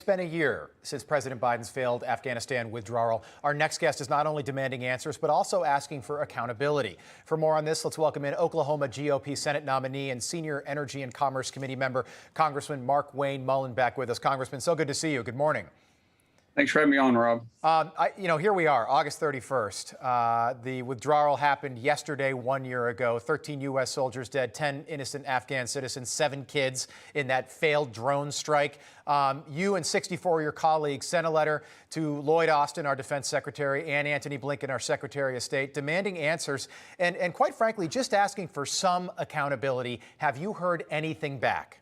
It's been a year since President Biden's failed Afghanistan withdrawal. Our next guest is not only demanding answers, but also asking for accountability. For more on this, let's welcome in Oklahoma GOP Senate nominee and senior Energy and Commerce Committee member, Congressman Markwayne Mullin, back with us. Congressman, so good to see you. Good morning. Thanks for having me on, Rob. Here we are, August 31st. The withdrawal happened yesterday, 1 year ago. 13 U.S. soldiers dead, 10 innocent Afghan citizens, 7 kids in that failed drone strike. You and 64 of your colleagues sent a letter to Lloyd Austin, our defense secretary, and Antony Blinken, our secretary of state, demanding answers and quite frankly, just asking for some accountability. Have you heard anything back?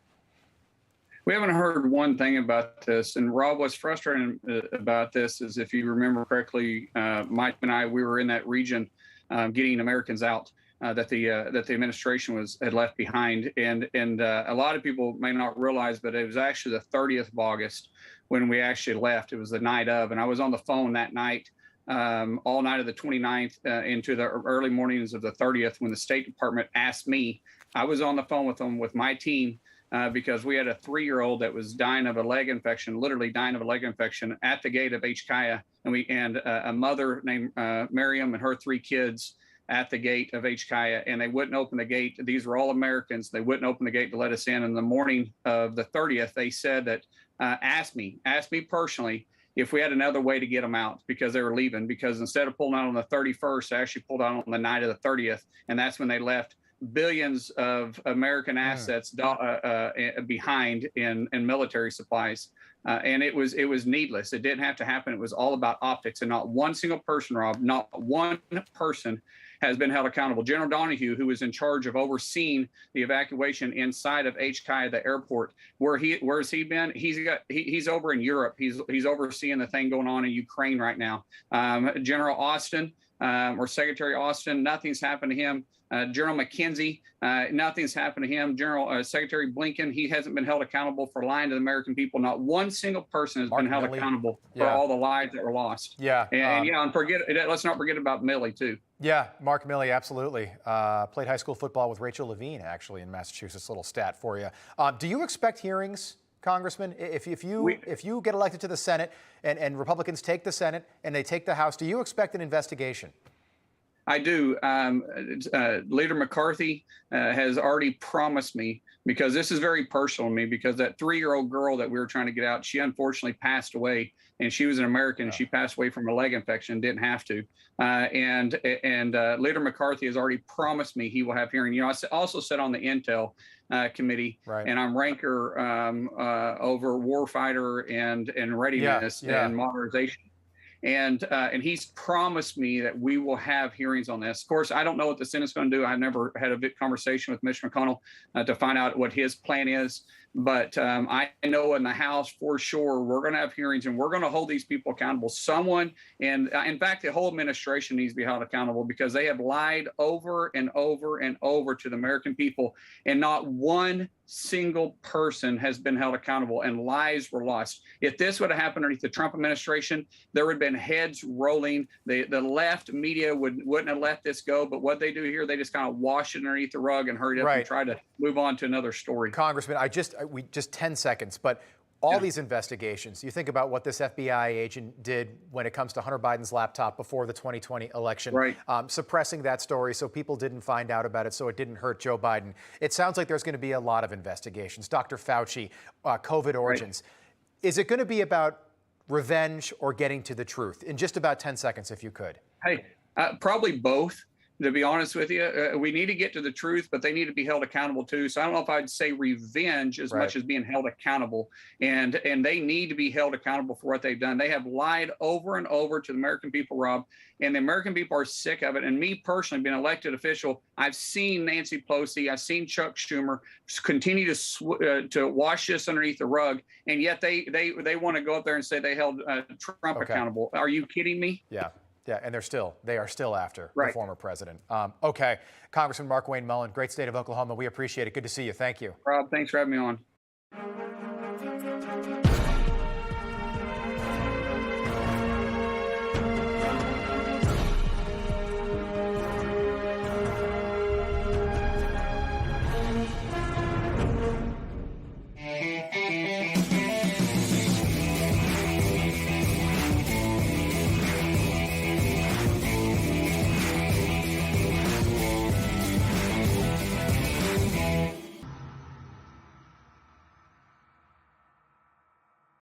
We haven't heard one thing about this. And Rob, what's frustrating about this is, if you remember correctly, Mike and I, we were in that region getting Americans out that the administration had left behind. And a lot of people may not realize, but it was actually the 30th of August when we actually left. It was the night of. And I was on the phone that night, all night of the 29th into the early mornings of the 30th, when the State Department asked me. I was on the phone with them, with my team, because we had a 3-year-old that was dying of a leg infection, literally dying of a leg infection at the gate of HKIA, and a mother named Miriam and her 3 kids at the gate of HKIA, and they wouldn't open the gate. These were all Americans. They wouldn't open the gate to let us in. In the morning of the 30th, they said that asked me personally if we had another way to get them out, because they were leaving. Because instead of pulling out on the 31st, they actually pulled out on the night of the 30th, and that's when they left billions of American assets behind in military supplies. And it was needless. It didn't have to happen. It was all about optics. And not one single person, Rob, not one person has been held accountable. General Donahue, who was in charge of overseeing the evacuation inside of HKIA, the airport, where's he been? He's over in Europe. He's overseeing the thing going on in Ukraine right now. General Austin, or Secretary Austin, nothing's happened to him. General McKenzie, nothing's happened to him. Secretary Blinken, he hasn't been held accountable for lying to the American people. Not one single person has been held accountable for all the lives that were lost. Yeah. And let's not forget about Milley, too. Yeah, Mark Milley, absolutely. Played high school football with Rachel Levine, actually, in Massachusetts. Little stat for you. Do you expect hearings, Congressman? If you get elected to the Senate and Republicans take the Senate and they take the House, do you expect an investigation? I do. Leader McCarthy has already promised me, because this is very personal to me, because that 3-year-old girl that we were trying to get out, she unfortunately passed away, and she was an American. And she passed away from a leg infection, didn't have to. And Leader McCarthy has already promised me he will have hearing. You know, I also sit on the Intel committee, and I'm ranker over warfighter and readiness and modernization. And he's promised me that we will have hearings on this. Of course, I don't know what the Senate's going to do. I've never had a conversation with Mitch McConnell to find out what his plan is. But I know in the House for sure we're going to have hearings, and we're going to hold these people accountable. Someone, and in fact, the whole administration needs to be held accountable, because they have lied over and over and over to the American people, and not one single person has been held accountable, and lives were lost. If this would have happened underneath the Trump administration, there would have been heads rolling. The left media wouldn't have let this go. But what they do here, they just kind of wash it underneath the rug and hurry up and try to move on to another story. Congressman, we just 10 seconds, but all these investigations, you think about what this FBI agent did when it comes to Hunter Biden's laptop before the 2020 election, suppressing that story so people didn't find out about it, so it didn't hurt Joe Biden. It sounds like there's going to be a lot of investigations. Dr. Fauci, COVID origins. Is it going to be about revenge or getting to the truth? In just about 10 seconds, if you could. Hey, probably both. To be honest with you, we need to get to the truth, but they need to be held accountable too. So I don't know if I'd say revenge as much as being held accountable. And they need to be held accountable for what they've done. They have lied over and over to the American people, Rob, and the American people are sick of it. And me personally, being an elected official, I've seen Nancy Pelosi, I've seen Chuck Schumer continue to wash this underneath the rug, and yet they want to go up there and say they held Trump accountable. Are you kidding me? Yeah. Yeah, and they are still after the former president. Okay, Congressman Markwayne Mullin, great state of Oklahoma. We appreciate it. Good to see you. Thank you. Rob, thanks for having me on.